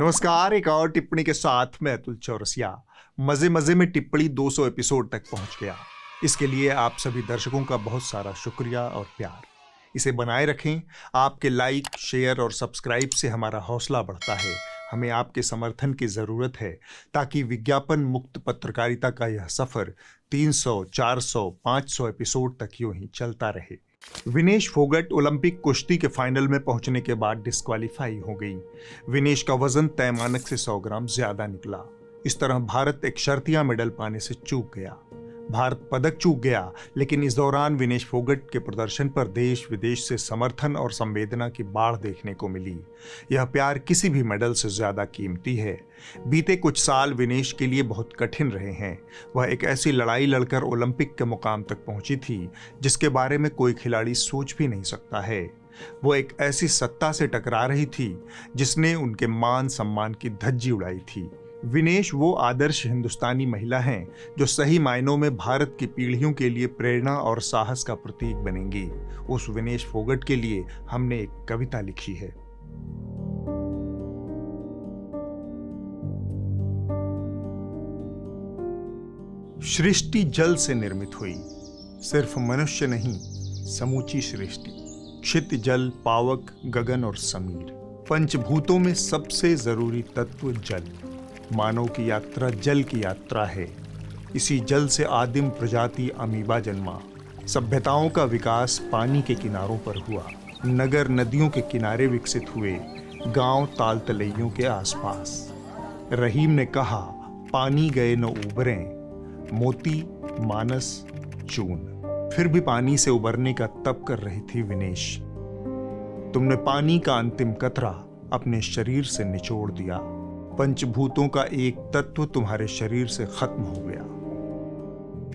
नमस्कार। एक और टिप्पणी के साथ मैं अतुल चौरसिया मजे मजे में टिप्पणी 200 एपिसोड तक पहुंच गया। इसके लिए आप सभी दर्शकों का बहुत सारा शुक्रिया और प्यार। इसे बनाए रखें। आपके लाइक, शेयर और सब्सक्राइब से हमारा हौसला बढ़ता है। हमें आपके समर्थन की ज़रूरत है ताकि विज्ञापन मुक्त पत्रकारिता का यह सफ़र 300, 400, 500 एपिसोड तक यूं ही चलता रहे। विनेश फोगट ओलंपिक कुश्ती के फाइनल में पहुंचने के बाद डिस्क्वालीफाई हो गई। विनेश का वजन तय मानक से 100 ग्राम ज्यादा निकला। इस तरह भारत एक शर्तिया मेडल पाने से चूक गया। भारत पदक चूक गया, लेकिन इस दौरान विनेश फोगट के प्रदर्शन पर देश विदेश से समर्थन और संवेदना की बाढ़ देखने को मिली। यह प्यार किसी भी मेडल से ज्यादा कीमती है। बीते कुछ साल विनेश के लिए बहुत कठिन रहे हैं। वह एक ऐसी लड़ाई लड़कर ओलंपिक के मुकाम तक पहुंची थी जिसके बारे में कोई खिलाड़ी सोच भी नहीं सकता है। वो एक ऐसी सत्ता से टकरा रही थी जिसने उनके मान सम्मान की धज्जी उड़ाई थी। विनेश वो आदर्श हिंदुस्तानी महिला हैं जो सही मायनों में भारत की पीढ़ियों के लिए प्रेरणा और साहस का प्रतीक बनेंगी। उस विनेश फोगट के लिए हमने एक कविता लिखी है। सृष्टि जल से निर्मित हुई, सिर्फ मनुष्य नहीं समूची सृष्टि। क्षित जल, पावक, गगन और समीर, पंचभूतों में सबसे जरूरी तत्व जल। मानव की यात्रा जल की यात्रा है। इसी जल से आदिम प्रजाति अमीबा जन्मा। सभ्यताओं का विकास पानी के किनारों पर हुआ। नगर नदियों के किनारे विकसित हुए, गांव ताल तलैयों के आसपास। रहीम ने कहा, पानी गए न उबरें, मोती मानस चून। फिर भी पानी से उबरने का तप कर रही थी विनेश। तुमने पानी का अंतिम कतरा अपने शरीर से निचोड़ दिया। पंचभूतों का एक तत्व तुम्हारे शरीर से खत्म हो गया।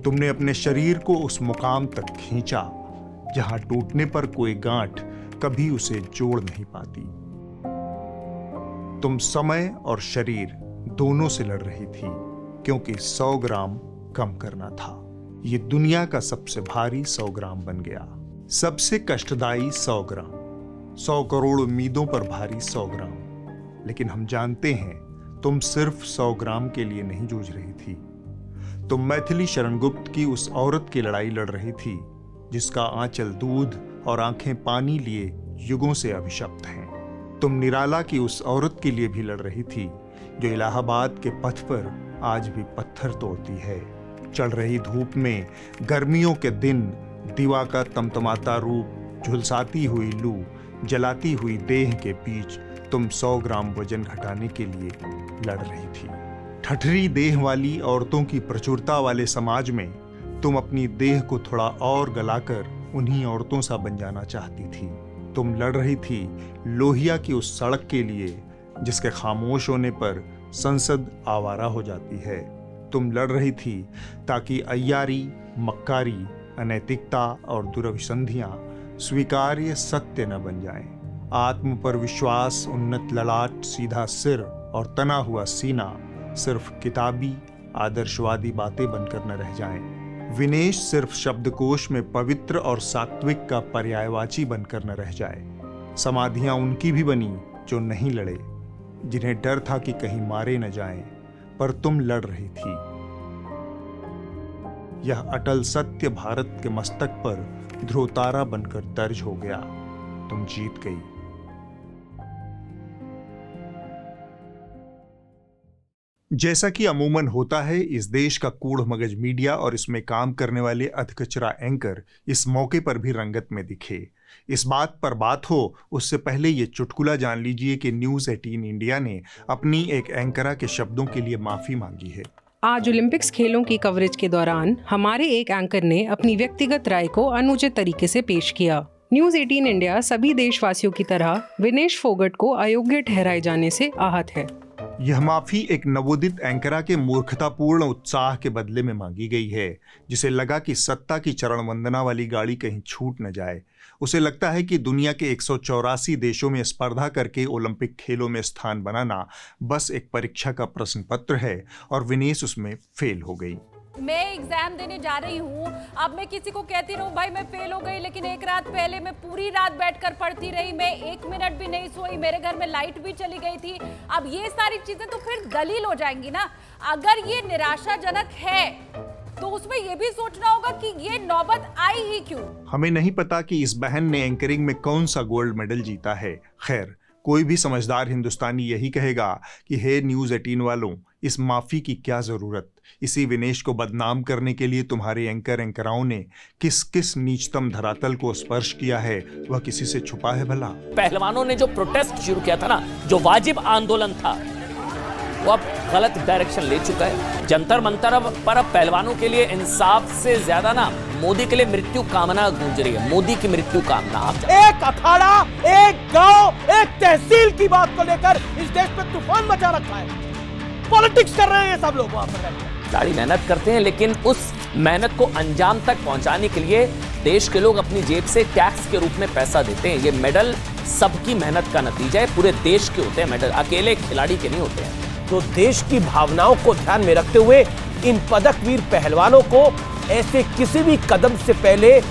तुमने अपने शरीर को उस मुकाम तक खींचा जहां टूटने पर कोई गांठ कभी उसे जोड़ नहीं पाती। तुम समय और शरीर दोनों से लड़ रही थी, क्योंकि 100 ग्राम कम करना था। ये दुनिया का सबसे भारी 100 ग्राम बन गया। सबसे कष्टदायी 100 ग्राम, 100 करोड़ उम्मीदों पर भारी 100 ग्राम। लेकिन हम जानते हैं तुम सिर्फ 100 ग्राम के लिए नहीं जूझ रही थी। तुम मैथिली शरण गुप्त की उस औरत की लड़ाई लड़ रही थी जिसका आंचल दूध और आंखें पानी लिए युगों से अभिशप्त हैं। तुम निराला की उस औरत के लिए भी लड़ रही थी जो इलाहाबाद के पथ पर आज भी पत्थर तोड़ती है। चढ़ रही धूप में, गर्मियों के दिन, दीवा का तमतमाता रूप, झुलसाती हुई लू, जलाती हुई देह के बीच तुम 100 ग्राम वजन घटाने के लिए लड़ रही थी। ठठरी देह वाली औरतों की प्रचुरता वाले समाज में तुम अपनी देह को थोड़ा और गलाकर उन्हीं औरतों सा बन जाना चाहती थी। तुम लड़ रही थी लोहिया की उस सड़क के लिए जिसके खामोश होने पर संसद आवारा हो जाती है। तुम लड़ रही थी ताकि अय्यारी, मक्कारी, अनैतिकता और दुरभिसंधियां स्वीकार्य सत्य न बन जाएं। आत्म पर विश्वास, उन्नत ललाट, सीधा सिर और तना हुआ सीना सिर्फ किताबी आदर्शवादी बातें बनकर न रह जाएं। विनेश सिर्फ शब्दकोश में पवित्र और सात्विक का पर्यायवाची बनकर न रह जाए। समाधियां उनकी भी बनी जो नहीं लड़े, जिन्हें डर था कि कहीं मारे न जाएं, पर तुम लड़ रही थी। यह अटल सत्य भारत के मस्तक पर ध्रुवतारा बनकर दर्ज हो गया। तुम जीत गई। जैसा कि अमूमन होता है, इस देश का कूढ़ मगज मीडिया और इसमें काम करने वाले अधकचरा एंकर इस मौके पर भी रंगत में दिखे। इस बात पर बात हो उससे पहले ये चुटकुला जान लीजिए कि न्यूज़ 18 इंडिया ने अपनी एक एंकरा के शब्दों के लिए माफी मांगी है। आज ओलंपिक्स खेलों की कवरेज के दौरान हमारे एक एंकर ने अपनी व्यक्तिगत राय को अनुचित तरीके से पेश किया। न्यूज़ 18 इंडिया सभी देशवासियों की तरह विनेश फोगट को अयोग्य ठहराए जाने से आहत है। यह माफी एक नवोदित एंकरा के मूर्खतापूर्ण उत्साह के बदले में मांगी गई है, जिसे लगा कि सत्ता की चरण वंदना वाली गाड़ी कहीं छूट न जाए। उसे लगता है कि दुनिया के 184 देशों में स्पर्धा करके ओलंपिक खेलों में स्थान बनाना बस एक परीक्षा का प्रश्न पत्र है और विनेश उसमें फेल हो गई। मैं एग्जाम देने जा रही हूँ, अब मैं किसी को कहती रहूँ भाई मैं फेल हो गई, लेकिन एक रात पहले मैं पूरी रात बैठकर पढ़ती रही, मैं 1 मिनट भी नहीं सोई, मेरे घर में लाइट भी चली गई थी। अब ये सारी चीजें तो फिर दलील हो जाएंगी ना। अगर ये निराशाजनक है तो उसमें ये भी सोचना होगा कि ये नौबत आई ही क्यों। हमें नहीं पता कि इस बहन ने एंकरिंग में कौन सा गोल्ड मेडल जीता है। खैर, कोई भी समझदार हिंदुस्तानी यही कहेगा कि हे न्यूज़ 18 वालों, इस माफी की क्या जरूरत। इसी विनेश को बदनाम करने के लिए तुम्हारे एंकराओं ने किस किस नीचतम धरातल को स्पर्श किया है, वह किसी से छुपा है भला। पहलवानों ने जो प्रोटेस्ट शुरू किया था ना, जो वाजिब आंदोलन था, वो अब गलत डायरेक्शन ले चुका है। जंतर मंतर पर अब पहलवानों के लिए इंसाफ से ज्यादा ना मोदी के लिए मृत्यु कामना गूंज रही है। मोदी की मृत्यु कामना। एक अखाड़ा, एक गांव, एक तहसील की बात को लेकर इस देश में तूफान मचा रखा है। पॉलिटिक्स कर रहे हैं सब लोग वहां पर। सारी मेहनत करते हैं, लेकिन उस मेहनत को अंजाम तक पहुंचाने के लिए देश के लोग अपनी जेब से टैक्स के रूप में पैसा देते हैं। ये मेडल सबकी मेहनत का नतीजा है, पूरे देश के होते हैं मेडल, अकेले खिलाड़ी के नहीं होते हैं। तो देश की भावनाओं को ध्यान में रखते हुए इन पदकवीर पहलवानों को ऐसे किसी भी कदम से पहले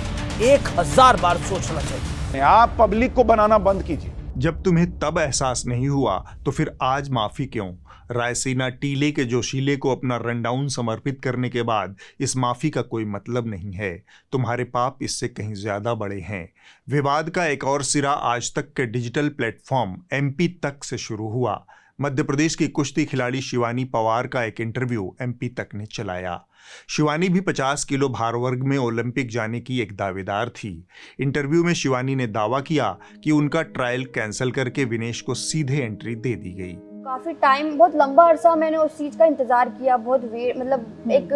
1000 बार सोचना चाहिए। आप पब्लिक को बनाना बंद कीजिए। जब तुम्हें तब एहसास नहीं हुआ तो फिर आज माफी क्यों? रायसीना टीले के जोशीले को अपना रनडाउन समर्पित करने के बाद इस माफी का कोई मतलब नहीं है। तुम्हारे पाप इससे कहीं ज्यादा बड़े हैं। विवाद का एक और सिरा आज तक के डिजिटल प्लेटफॉर्म एमपी तक से शुरू हुआ। मध्य प्रदेश की कुश्ती खिलाड़ी शिवानी पवार का एक इंटरव्यू एमपी तक ने चलाया। शिवानी भी 50 किलो भार वर्ग में ओलंपिक जाने की एक दावेदार थी। इंटरव्यू में शिवानी ने दावा किया कि उनका ट्रायल कैंसिल करके विनेश को सीधे एंट्री दे दी गई। काफी टाइम, बहुत लंबा अरसा मैंने उस चीज का इंतजार किया, बहुत मतलब एक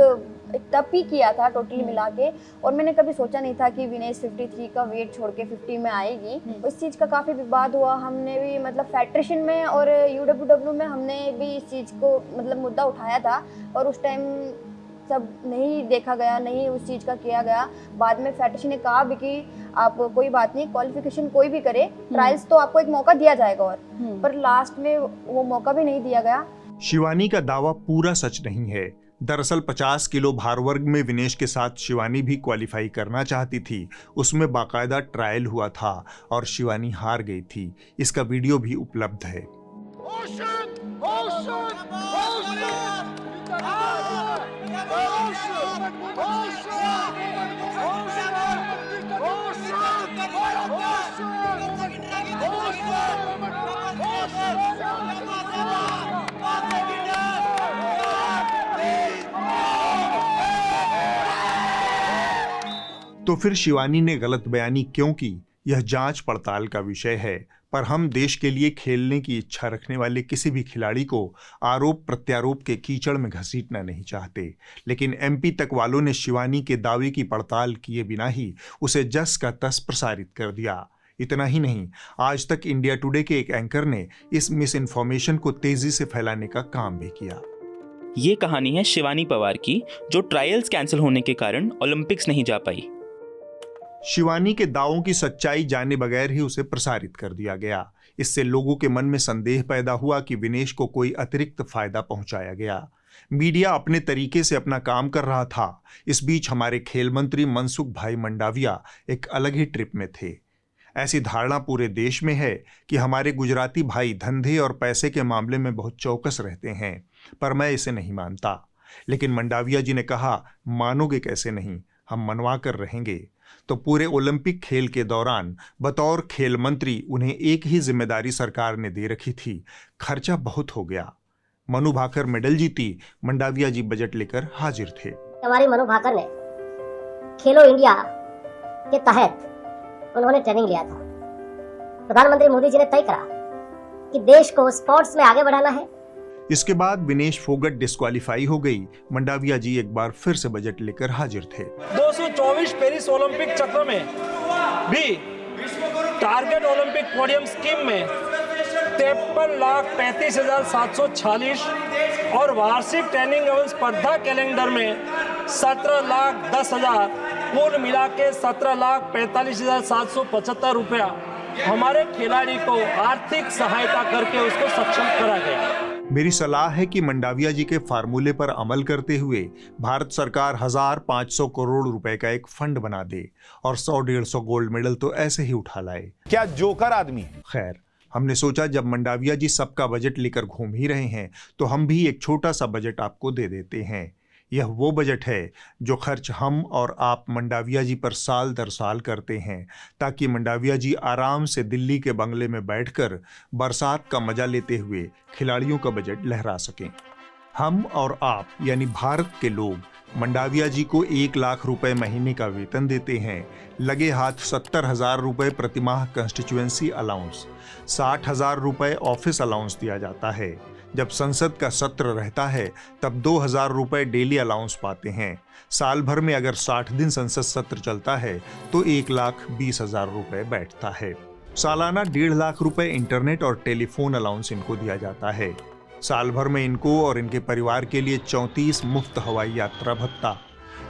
तप ही किया था टोटली मिला के। और मैंने कभी सोचा नहीं था कि विनेश 53 का वेट छोड़ के 50 में आएगी। इस चीज़ का काफ़ी विवाद हुआ। हमने भी मतलब फेडरेशन में और UWW में हमने भी इस चीज़ को मतलब मुद्दा उठाया था, और उस टाइम सब नहीं देखा गया, नहीं उस चीज़ का किया गया। बाद में फेडरेशन ने कहा भी कि आप कोई बात नहीं, क्वालिफिकेशन कोई भी करे, ट्रायल्स तो आपको एक मौका दिया जाएगा, और पर लास्ट में वो मौका भी नहीं दिया गया। शिवानी का दावा पूरा सच नहीं है। दरअसल 50 किलो भार वर्ग में विनेश के साथ शिवानी भी क्वालिफाई करना चाहती थी। उसमें बाकायदा ट्रायल हुआ था और शिवानी हार गई थी। इसका वीडियो भी उपलब्ध है। तो फिर शिवानी ने गलत बयानी क्यों की? यह जांच पड़ताल का विषय है, पर हम देश के लिए खेलने की इच्छा रखने वाले किसी भी खिलाड़ी को आरोप प्रत्यारोप के कीचड़ में घसीटना नहीं चाहते। लेकिन एमपी तक वालों ने शिवानी के दावे की पड़ताल किए बिना ही उसे जस का तस प्रसारित कर दिया। इतना ही नहीं, आज तक इंडिया टुडे के एक एंकर ने इस मिस इन्फॉर्मेशन को तेजी से फैलाने का काम भी किया। ये कहानी है शिवानी पवार की, जो ट्रायल्स कैंसिल होने के कारण ओलंपिक्स नहीं जा पाई। शिवानी के दावों की सच्चाई जाने बगैर ही उसे प्रसारित कर दिया गया। इससे लोगों के मन में संदेह पैदा हुआ कि विनेश को कोई अतिरिक्त फायदा पहुंचाया गया। मीडिया अपने तरीके से अपना काम कर रहा था। इस बीच हमारे खेल मंत्री मनसुख भाई मंडाविया एक अलग ही ट्रिप में थे। ऐसी धारणा पूरे देश में है कि हमारे गुजराती भाई धंधे और पैसे के मामले में बहुत चौकस रहते हैं, पर मैं इसे नहीं मानता। लेकिन मंडाविया जी ने कहा, मानोगे कैसे नहीं, हम मनवा कर रहेंगे। तो पूरे ओलंपिक खेल के दौरान बतौर खेल मंत्री उन्हें एक ही जिम्मेदारी सरकार ने दे रखी थी। खर्चा बहुत हो गया। मनु भाकर मेडल जीती, मंडाविया जी बजट लेकर हाजिर थे। हमारे मनु भाकर ने खेलो इंडिया के तहत उन्होंने ट्रेनिंग लिया था। प्रधानमंत्री मोदी जी ने तय करा कि देश को स्पोर्ट्स में आगे बढ़ाना है। इसके बाद विनेश फोगट डिस्क्वालीफाई हो गई। मंडाविया जी एक बार फिर से बजट लेकर हाजिर थे। 224 पेरिस ओलंपिक चक्र में भी टारगेट ओलंपिक पोडियम स्कीम में 53,35,746 और वार्षिक ट्रेनिंग एवं स्पर्धा कैलेंडर में 17,10,000, कुल मिला के 17,45,775 रुपया हमारे खिलाड़ी को आर्थिक सहायता करके उसको सक्षम करा गया। मेरी सलाह है कि मंडाविया जी के फार्मूले पर अमल करते हुए भारत सरकार 1500 करोड़ रुपए का एक फंड बना दे और 100-150 गोल्ड मेडल तो ऐसे ही उठा लाए। क्या जोकर आदमी है। खैर, हमने सोचा जब मंडाविया जी सबका बजट लेकर घूम ही रहे हैं तो हम भी एक छोटा सा बजट आपको दे देते हैं। यह वो बजट है जो खर्च हम और आप मंडाविया जी पर साल दर साल करते हैं, ताकि मंडाविया जी आराम से दिल्ली के बंगले में बैठकर बरसात का मजा लेते हुए खिलाड़ियों का बजट लहरा सकें। हम और आप यानी भारत के लोग मंडाविया जी को 1 लाख रुपए महीने का वेतन देते हैं, लगे हाथ 70,000 रुपए प्रतिमाह कंस्टिट्यूएंसी अलाउंस, 60,000 रुपए ऑफिस अलाउंस दिया जाता है। जब संसद का सत्र रहता है तब 2,000 रुपए डेली अलाउंस पाते हैं। साल भर में अगर 60 दिन संसद सत्र चलता है तो 1,20,000 रुपए बैठता है। सालाना 1.5 लाख रुपए इंटरनेट और टेलीफोन अलाउंस इनको दिया जाता है। साल भर में इनको और इनके परिवार के लिए 34 मुफ्त हवाई यात्रा भत्ता,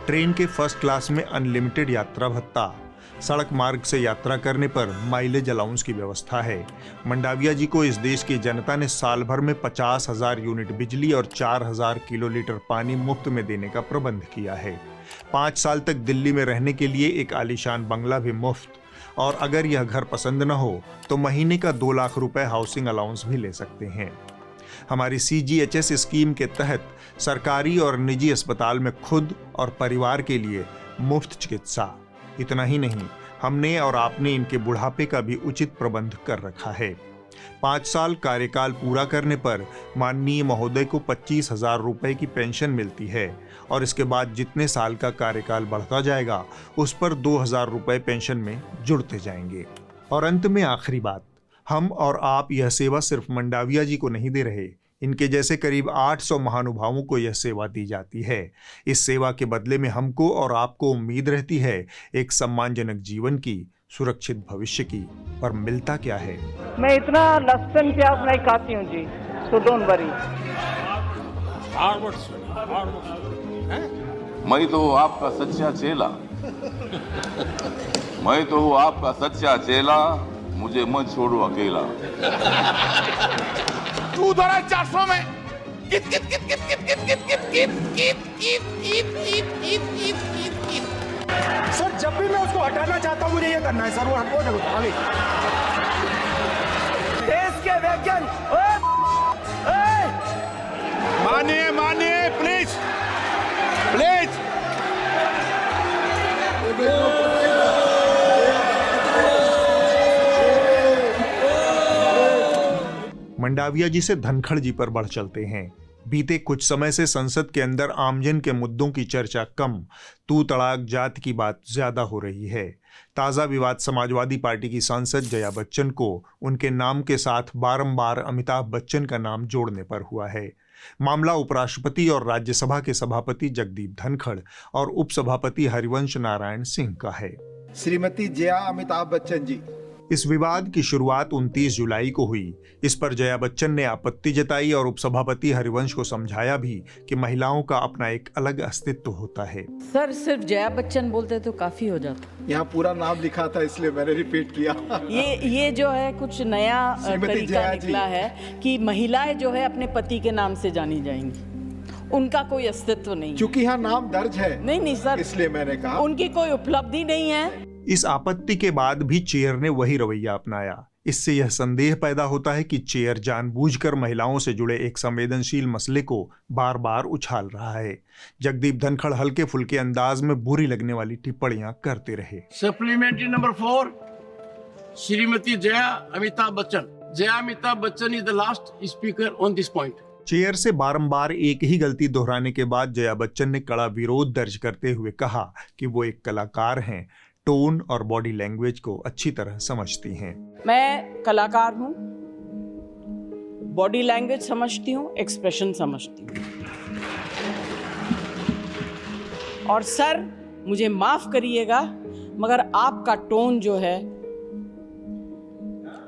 ट्रेन के फर्स्ट क्लास में अनलिमिटेड यात्रा भत्ता, सड़क मार्ग से यात्रा करने पर माइलेज अलाउंस की व्यवस्था है। मंडाविया जी को इस देश की जनता ने साल भर में 50,000 यूनिट बिजली और 4,000 किलोलीटर पानी मुफ्त में देने का प्रबंध किया है। 5 साल तक दिल्ली में रहने के लिए एक आलीशान बंगला भी मुफ्त, और अगर यह घर पसंद न हो तो महीने का 2 लाख रुपए हाउसिंग अलाउंस भी ले सकते हैं। हमारी CGHS स्कीम के तहत सरकारी और निजी अस्पताल में खुद और परिवार के लिए मुफ्त चिकित्सा। इतना ही नहीं, हमने और आपने इनके बुढ़ापे का भी उचित प्रबंध कर रखा है। 5 साल कार्यकाल पूरा करने पर माननीय महोदय को 25,000 रुपए की पेंशन मिलती है और इसके बाद जितने साल का कार्यकाल बढ़ता जाएगा उस पर 2,000 रुपए पेंशन में जुड़ते जाएंगे। और अंत में आखिरी बात, हम और आप यह सेवा सिर्फ मंडाविया जी को नहीं दे रहे, इनके जैसे करीब 800 महानुभावों को यह सेवा दी जाती है। इस सेवा के बदले में हमको और आपको उम्मीद रहती है एक सम्मानजनक जीवन की, सुरक्षित भविष्य की। पर मिलता क्या है? मैं इतना लहसुन प्याज नहीं खाती हूँ जी, तो डोंट वरी। मैं तो हूँ आपका सच्चा चेला, मैं तो हूँ आपका सच्चा चेला, मुझे मत छोड़ो अकेला। 400 में कित कित कित कित कित कित कित कित कित कित कित कित कित कित। सर जब भी मैं उसको हटाना चाहता हूँ मुझे ये करना है सर, वो हटो देखो आगे। देश के वैज्ञानिक मानिए मानिए प्लीज प्लीज। मंडाविया जी से धनखड़ जी पर बढ़ चलते हैं। बीते कुछ समय से संसद के अंदर आमजन के मुद्दों की चर्चा कम, तू तड़ाक जात की बात ज्यादा हो रही है। ताजा विवाद समाजवादी पार्टी की सांसद जया बच्चन को उनके नाम के साथ बारंबार अमिताभ बच्चन का नाम जोड़ने पर हुआ है। मामला उपराष्ट्रपति और राज्यसभा के सभापति जगदीप धनखड़ और उपसभापति हरिवंश नारायण सिंह का है। श्रीमती जया अमिताभ बच्चन जी। इस विवाद की शुरुआत 29 जुलाई को हुई। इस पर जया बच्चन ने आपत्ति जताई और उपसभापति हरिवंश को समझाया भी कि महिलाओं का अपना एक अलग अस्तित्व होता है। सर सिर्फ जया बच्चन बोलते तो काफी हो जाता। यहाँ पूरा नाम लिखा था इसलिए मैंने रिपीट किया। ये जो है कुछ नया तरीका निकला है कि महिलाएं जो है अपने पति के नाम से जानी जाएंगी, उनका कोई अस्तित्व नहीं। क्योंकि यहाँ नाम दर्ज है। नहीं सर, इसलिए मैंने कहा उनकी कोई उपलब्धि नहीं है। इस आपत्ति के बाद भी चेयर ने वही रवैया अपनाया। इससे यह संदेह पैदा होता है कि चेयर जानबूझकर महिलाओं से जुड़े एक संवेदनशील मसले को बार बार उछाल रहा है। जगदीप धनखड़ हल्के फुल्के अंदाज में बुरी लगने वाली टिप्पणियां करते रहे। Supplementary number 4, Shrimati Jaya Amitabh Bachchan. Jaya Amitabh Bachchan is the last speaker on this point. Chair से बारंबार एक ही गलती दोहराने के बाद जया बच्चन ने कड़ा विरोध दर्ज करते हुए कहा कि वो एक कलाकार हैं, टोन और बॉडी लैंग्वेज को अच्छी तरह समझती हैं। मैं कलाकार हूँ, बॉडी लैंग्वेज समझती हूँ, एक्सप्रेशन समझती हूँ। और सर मुझे माफ करिएगा मगर आपका टोन जो है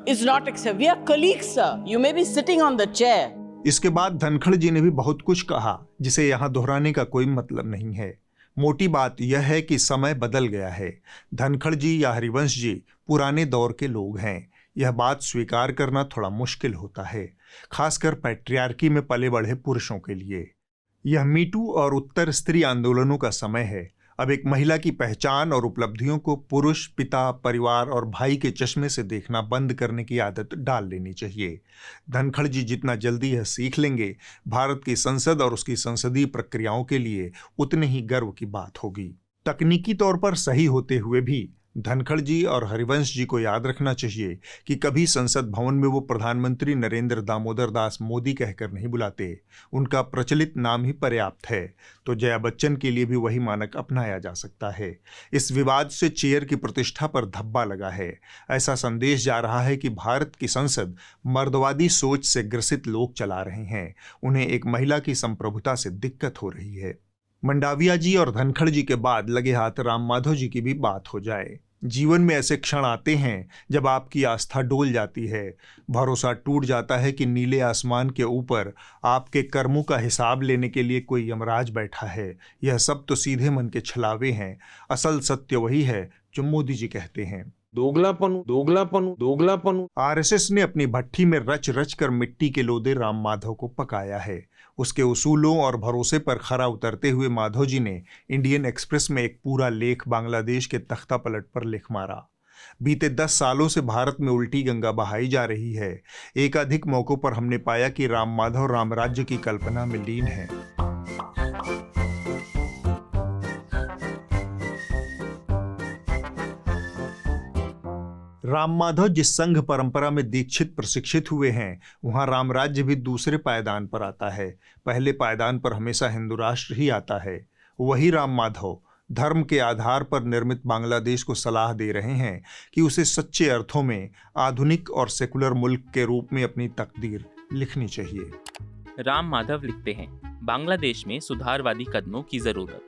is not accept. We are colleagues sir, you may be sitting on the chair. इसके बाद धनखड़ जी ने भी बहुत कुछ कहा जिसे यहाँ दोहराने का कोई मतलब नहीं है। मोटी बात यह है कि समय बदल गया है। धनखड़ जी या हरिवंश जी पुराने दौर के लोग हैं। यह बात स्वीकार करना थोड़ा मुश्किल होता है। खासकर पैट्रियार्की में पले बढ़े पुरुषों के लिए। यह मीटू और उत्तर स्त्री आंदोलनों का समय है। अब एक महिला की पहचान और उपलब्धियों को पुरुष, पिता, परिवार और भाई के चश्मे से देखना बंद करने की आदत डाल लेनी चाहिए। धनखड़ जी जितना जल्दी यह सीख लेंगे, भारत की संसद और उसकी संसदीय प्रक्रियाओं के लिए उतने ही गर्व की बात होगी। तकनीकी तौर पर सही होते हुए भी धनखड़ जी और हरिवंश जी को याद रखना चाहिए कि कभी संसद भवन में वो प्रधानमंत्री नरेंद्र दामोदर दास मोदी कहकर नहीं बुलाते। उनका प्रचलित नाम ही पर्याप्त है। तो जया बच्चन के लिए भी वही मानक अपनाया जा सकता है। इस विवाद से चेयर की प्रतिष्ठा पर धब्बा लगा है। ऐसा संदेश जा रहा है कि भारत की संसद मर्दवादी सोच से ग्रसित लोग चला रहे हैं। उन्हें एक महिला की संप्रभुता से दिक्कत हो रही है। मंडाविया जी और धनखड़ जी के बाद लगे हाथ राम माधव जी की भी बात हो जाए। जीवन में ऐसे क्षण आते हैं जब आपकी आस्था डोल जाती है, भरोसा टूट जाता है कि नीले आसमान के ऊपर आपके कर्मों का हिसाब लेने के लिए कोई यमराज बैठा है। यह सब तो सीधे मन के छलावे हैं। असल सत्य वही है जो मोदी जी कहते हैं, दोगलापन। आरएसएस ने अपनी भट्ठी में रच रच कर मिट्टी के लोदे राम माधव को पकाया है। उसके उसूलों और भरोसे पर खरा उतरते हुए माधव जी ने इंडियन एक्सप्रेस में एक पूरा लेख बांग्लादेश के तख्ता पलट पर लिख मारा। बीते 10 सालों से भारत में उल्टी गंगा बहाई जा रही है। एकाधिक मौकों पर हमने पाया कि राम माधव रामराज्य की कल्पना में लीन है। राम माधव जिस संघ परंपरा में दीक्षित प्रशिक्षित हुए हैं, वहां रामराज्य भी दूसरे पायदान पर आता है। पहले पायदान पर हमेशा हिंदू राष्ट्र ही आता है। वही राम माधव धर्म के आधार पर निर्मित बांग्लादेश को सलाह दे रहे हैं कि उसे सच्चे अर्थों में आधुनिक और सेकुलर मुल्क के रूप में अपनी तकदीर लिखनी चाहिए। राम माधव लिखते हैं, बांग्लादेश में सुधारवादी कदमों की जरूरत।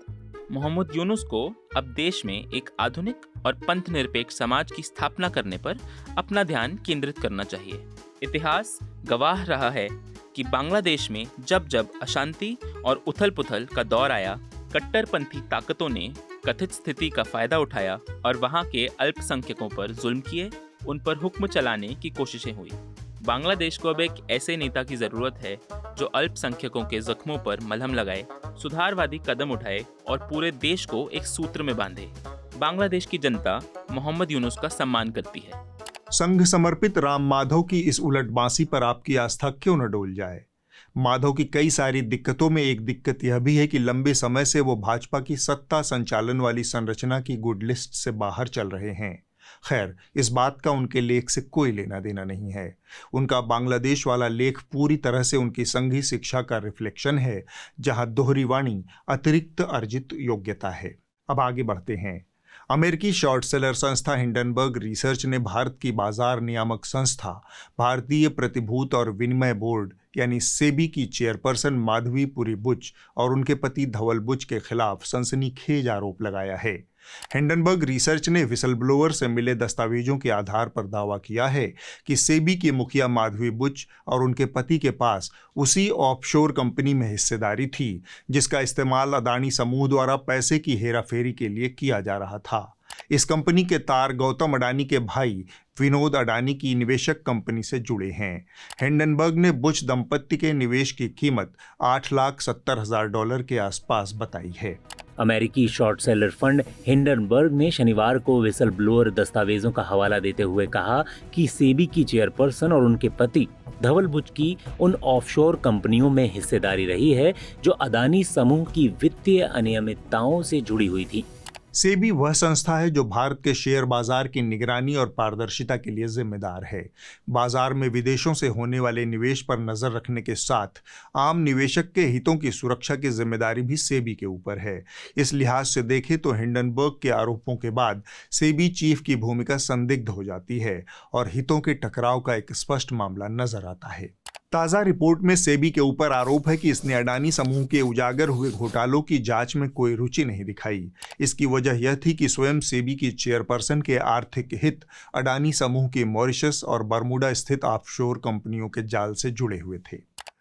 मोहम्मद यूनुस को अब देश में एक आधुनिक और पंथ निरपेक्ष समाज की स्थापना करने पर अपना ध्यान केंद्रित करना चाहिए। इतिहास गवाह रहा है कि बांग्लादेश में जब जब अशांति और उथल-पुथल का दौर आया, कट्टरपंथी ताकतों ने कथित स्थिति का फायदा उठाया और वहां के अल्पसंख्यकों पर जुल्म किए, उन पर हुक्म चलाने की कोशिशें हुई। बांग्लादेश को अब एक ऐसे नेता की जरूरत है जो अल्पसंख्यकों के जख्मों पर मलहम लगाए, सुधारवादी कदम उठाए और पूरे देश को एक सूत्र में बांधे। बांग्लादेश की जनता मोहम्मद यूनुस का सम्मान करती है। संघ समर्पित राम माधव की इस उलटबांसी पर आपकी आस्था क्यों न डोल जाए। माधव की कई सारी दिक्कतों में एक दिक्कत यह भी है कि लंबे समय से वो भाजपा की सत्ता संचालन वाली संरचना की गुड लिस्ट से बाहर चल रहे हैं। खैर, इस बात का उनके लेख से कोई लेना देना नहीं है। उनका बांग्लादेश वाला लेख पूरी तरह से उनकी संघी शिक्षा का रिफ्लेक्शन है, जहां दोहरी वाणी अतिरिक्त अर्जित योग्यता है। अब आगे बढ़ते हैं। अमेरिकी शॉर्ट सेलर संस्था हिंडनबर्ग रिसर्च ने भारत की बाजार नियामक संस्था भारतीय प्रतिभूत और विनिमय बोर्ड यानी सेबी की चेयरपर्सन माधवी पुरी बुच और उनके पति धवल बुच के खिलाफ सनसनीखेज आरोप लगाया है। हिंडनबर्ग रिसर्च ने विसल ब्लोअर से मिले दस्तावेजों के आधार पर दावा किया है कि सेबी के मुखिया माधवी बुच और उनके पति के पास उसी ऑफशोर कंपनी में हिस्सेदारी थी जिसका इस्तेमाल अडानी समूह द्वारा पैसे की हेराफेरी के लिए किया जा रहा था। इस कंपनी के तार गौतम अडानी के भाई विनोद अडानी की निवेशक कंपनी से जुड़े हैं। हिंडनबर्ग ने बुच दंपत्ति के निवेश की कीमत $8,70,000 के आसपास बताई है। अमेरिकी शॉर्ट सेलर फंड हिंडनबर्ग ने शनिवार को विसल ब्लोअर दस्तावेजों का हवाला देते हुए कहा कि सेबी की चेयरपर्सन और उनके पति धवल बुच की उन ऑफशोर कंपनियों में हिस्सेदारी रही है जो अडानी समूह की वित्तीय अनियमितताओं से जुड़ी हुई थी। सेबी वह संस्था है जो भारत के शेयर बाजार की निगरानी और पारदर्शिता के लिए जिम्मेदार है। बाजार में विदेशों से होने वाले निवेश पर नजर रखने के साथ आम निवेशक के हितों की सुरक्षा की जिम्मेदारी भी सेबी के ऊपर है। इस लिहाज से देखें तो हिंडनबर्ग के आरोपों के बाद सेबी चीफ की भूमिका संदिग्ध हो जाती है और हितों के टकराव का एक स्पष्ट मामला नजर आता है। ताज़ा रिपोर्ट में सेबी के ऊपर आरोप है कि इसने अडानी समूह के उजागर हुए घोटालों की जांच में कोई रुचि नहीं दिखाई। इसकी वजह यह थी कि स्वयं सेबी की चेयरपर्सन के आर्थिक हित अडानी समूह की मॉरिशस और बरमूडा स्थित ऑफशोर कंपनियों के जाल से जुड़े हुए थे।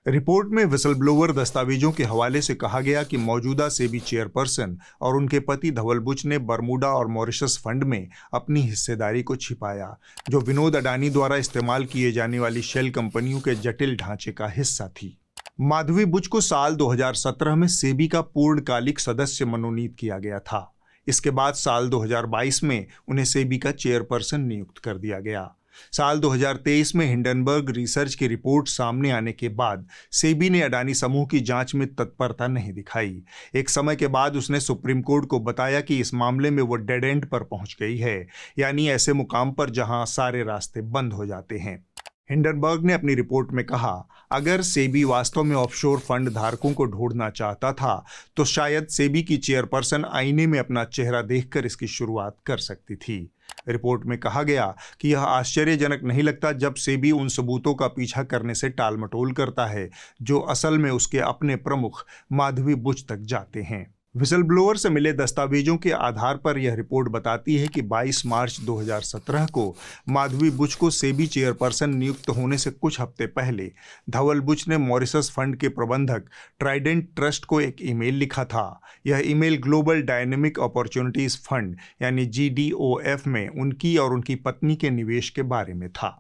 रिपोर्ट में विसल ब्लोअर दस्तावेजों के हवाले से कहा गया कि मौजूदा सेबी चेयरपर्सन और उनके पति धवल बुच ने बरमूडा और मॉरिशस फंड में अपनी हिस्सेदारी को छिपाया, जो विनोद अडानी द्वारा इस्तेमाल किए जाने वाली शेल कंपनियों के जटिल ढांचे का हिस्सा थी। माधवी बुच को साल 2017 में सेबी का पूर्णकालिक सदस्य मनोनीत किया गया था। इसके बाद साल 2022 में उन्हें सेबी का चेयरपर्सन नियुक्त कर दिया गया। साल 2023 में हिंडनबर्ग रिसर्च की रिपोर्ट सामने आने के बाद सेबी ने अडानी समूह की जांच में तत्परता नहीं दिखाई। एक समय के बाद उसने सुप्रीम कोर्ट को बताया कि इस मामले में वो डेड एंड पर पहुंच गई है, यानी ऐसे मुकाम पर जहां सारे रास्ते बंद हो जाते हैं। हिंडनबर्ग ने अपनी रिपोर्ट में कहा, अगर सेबी वास्तव में ऑफशोर फंड धारकों को ढूंढना चाहता था तो शायद सेबी की चेयरपर्सन आईने में अपना चेहरा देखकर इसकी शुरुआत कर सकती थी। रिपोर्ट में कहा गया कि यह आश्चर्यजनक नहीं लगता जब सेबी उन सबूतों का पीछा करने से टालमटोल करता है जो असल में उसके अपने प्रमुख माधवी बुच तक जाते हैं। विसल ब्लोअर से मिले दस्तावेजों के आधार पर यह रिपोर्ट बताती है कि 22 मार्च 2017 को माधवी बुच को सेबी चेयरपर्सन नियुक्त होने से कुछ हफ्ते पहले धवल बुच ने मॉरिशस फंड के प्रबंधक ट्राइडेंट ट्रस्ट को एक ईमेल लिखा था। यह email global dynamic opportunities fund यानी GDOF में उनकी और उनकी पत्नी के निवेश के बारे में था।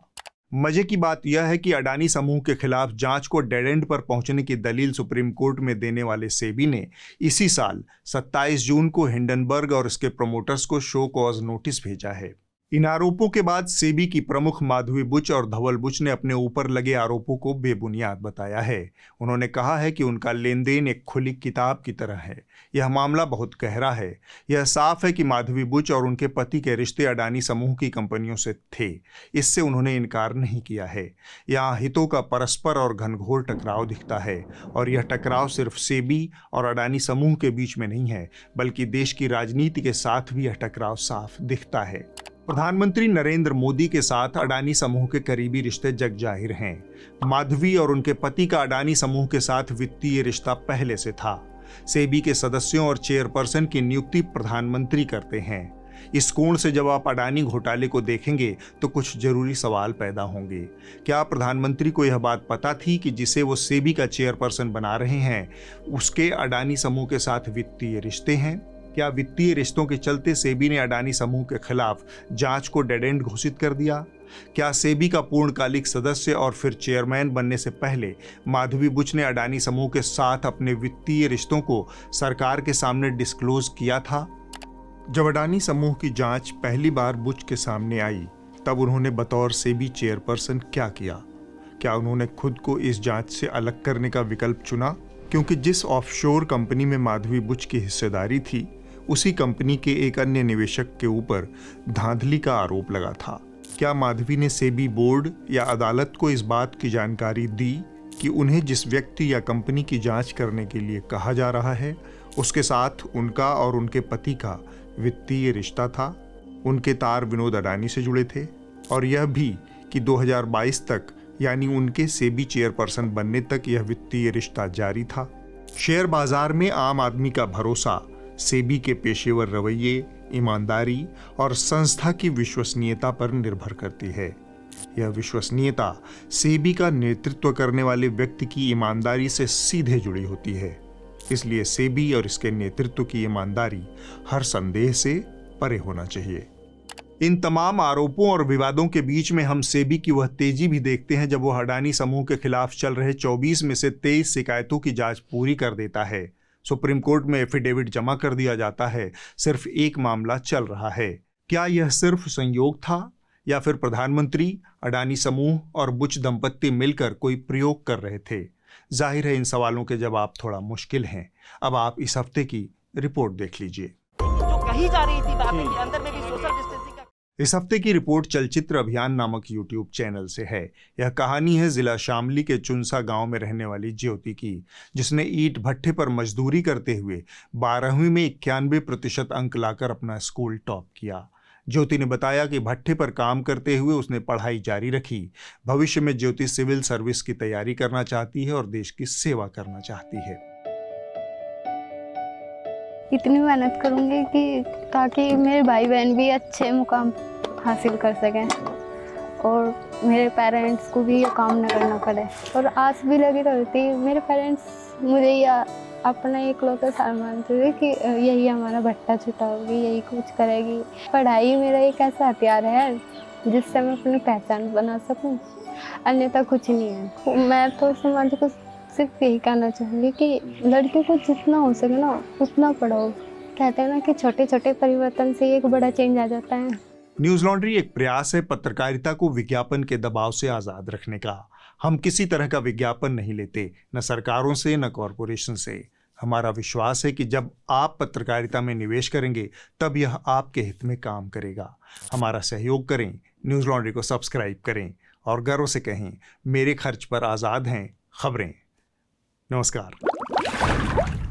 मजे की बात यह है कि अडानी समूह के खिलाफ जांच को डेड एंड पर पहुंचने की दलील सुप्रीम कोर्ट में देने वाले सेबी ने इसी साल 27 जून को हिंडनबर्ग और इसके प्रमोटर्स को शो कॉज नोटिस भेजा है। इन आरोपों के बाद सेबी की प्रमुख माधवी बुच और धवल बुच ने अपने ऊपर लगे आरोपों को बेबुनियाद बताया है। उन्होंने कहा है कि उनका लेन देन एक खुली किताब की तरह है। यह मामला बहुत गहरा है। यह साफ है कि माधवी बुच और उनके पति के रिश्ते अडानी समूह की कंपनियों से थे। इससे उन्होंने इनकार नहीं किया है। यहाँ हितों का परस्पर और घनघोर टकराव दिखता है और यह टकराव सिर्फ सेबी और अडानी समूह के बीच में नहीं है, बल्कि देश की राजनीति के साथ भी यह टकराव साफ दिखता है। प्रधानमंत्री नरेंद्र मोदी के साथ अडानी समूह के करीबी रिश्ते जग जाहिर हैं। माधवी और उनके पति का अडानी समूह के साथ वित्तीय रिश्ता पहले से था। सेबी के सदस्यों और चेयरपर्सन की नियुक्ति प्रधानमंत्री करते हैं। इस कोण से जब आप अडानी घोटाले को देखेंगे तो कुछ जरूरी सवाल पैदा होंगे। क्या प्रधानमंत्री को यह बात पता थी कि जिसे वो सेबी का चेयरपर्सन बना रहे हैं उसके अडानी समूह के साथ वित्तीय रिश्ते हैं? क्या वित्तीय रिश्तों के चलते सेबी ने अडानी समूह के खिलाफ जांच को डेड एंड घोषित कर दिया? क्या सेबी का पूर्णकालिक सदस्य और फिर चेयरमैन बनने से पहले माधवी बुच ने अडानी समूह के साथ अपने वित्तीय रिश्तों को सरकार के सामने डिस्क्लोज किया था? जब अडानी समूह की जांच पहली बार बुच के सामने आई तब उन्होंने बतौर सेबी चेयरपर्सन क्या किया? क्या उन्होंने खुद को इस जांच से अलग करने का विकल्प चुना? क्योंकि जिस ऑफशोर कंपनी में माधवी बुच की हिस्सेदारी थी उसी कंपनी के एक अन्य निवेशक के ऊपर धांधली का आरोप लगा था। क्या माधवी ने सेबी बोर्ड या अदालत को इस बात की जानकारी दी कि उन्हें जिस व्यक्ति या कंपनी की जांच करने के लिए कहा जा रहा है उसके साथ उनका और उनके पति का वित्तीय रिश्ता था? उनके तार विनोद अडानी से जुड़े थे और यह भी कि 2022 तक यानी उनके सेबी चेयरपर्सन बनने तक यह वित्तीय रिश्ता जारी था। शेयर बाजार में आम आदमी का भरोसा सेबी के पेशेवर रवैये, ईमानदारी और संस्था की विश्वसनीयता पर निर्भर करती है। यह विश्वसनीयता सेबी का नेतृत्व करने वाले व्यक्ति की ईमानदारी से सीधे जुड़ी होती है। इसलिए सेबी और इसके नेतृत्व की ईमानदारी हर संदेह से परे होना चाहिए। इन तमाम आरोपों और विवादों के बीच में हम सेबी की वह तेजी भी देखते हैं जब वो अडानी समूह के खिलाफ चल रहे 24 में से 23 शिकायतों की जांच पूरी कर देता है। सुप्रीम कोर्ट में एफिडेविट जमा कर दिया जाता है। सिर्फ एक मामला चल रहा है। क्या यह सिर्फ संयोग था या फिर प्रधानमंत्री, अडानी समूह और बुच दंपत्ति मिलकर कोई प्रयोग कर रहे थे? जाहिर है इन सवालों के जवाब थोड़ा मुश्किल हैं। अब आप इस हफ्ते की रिपोर्ट देख लीजिए। जो कही जा रही थी बातें कि अंदर में भी सोशल डिस्टेंसिंग का। इस हफ्ते की रिपोर्ट चलचित्र अभियान नामक यूट्यूब चैनल से है। यह कहानी है जिला शामली के चुनसा गांव में रहने वाली ज्योति की, जिसने ईंट भट्ठे पर मजदूरी करते हुए 12वीं में 91% अंक लाकर अपना स्कूल टॉप किया। ज्योति ने बताया कि भट्ठे पर काम करते हुए उसने पढ़ाई जारी रखी। भविष्य में ज्योति सिविल सर्विस की तैयारी करना चाहती है और देश की सेवा करना चाहती है। इतनी मेहनत करूंगी कि ताकि मेरे भाई बहन भी अच्छे मुकाम हासिल कर सकें और मेरे पेरेंट्स को भी ये काम न करना पड़े। और आस भी लगी रहती, मेरे पेरेंट्स मुझे या अपना इकलौता सार मानते थे कि यही हमारा भट्टा छुटाओगी, यही कुछ करेगी। पढ़ाई मेरा एक ऐसा हथियार है जिससे मैं अपनी पहचान बना सकूं, अन्यथा कुछ नहीं है। मैं तो समाज को सिर्फ यही कहना चाहूँगी कि लड़कियों को जितना हो सके ना उतना पढ़ाओ। कहते हैं ना कि छोटे छोटे परिवर्तन से एक बड़ा चेंज आ जाता है। न्यूज लॉन्ड्री एक प्रयास है पत्रकारिता को विज्ञापन के दबाव से आजाद रखने का। हम किसी तरह का विज्ञापन नहीं लेते, न सरकारों से न कॉरपोरेशन से। हमारा विश्वास है कि जब आप पत्रकारिता में निवेश करेंगे तब यह आपके हित में काम करेगा। हमारा सहयोग करें, न्यूज लॉन्ड्री को सब्सक्राइब करें और गर्व से कहें, मेरे खर्च पर आज़ाद हैं खबरें। नमस्कार।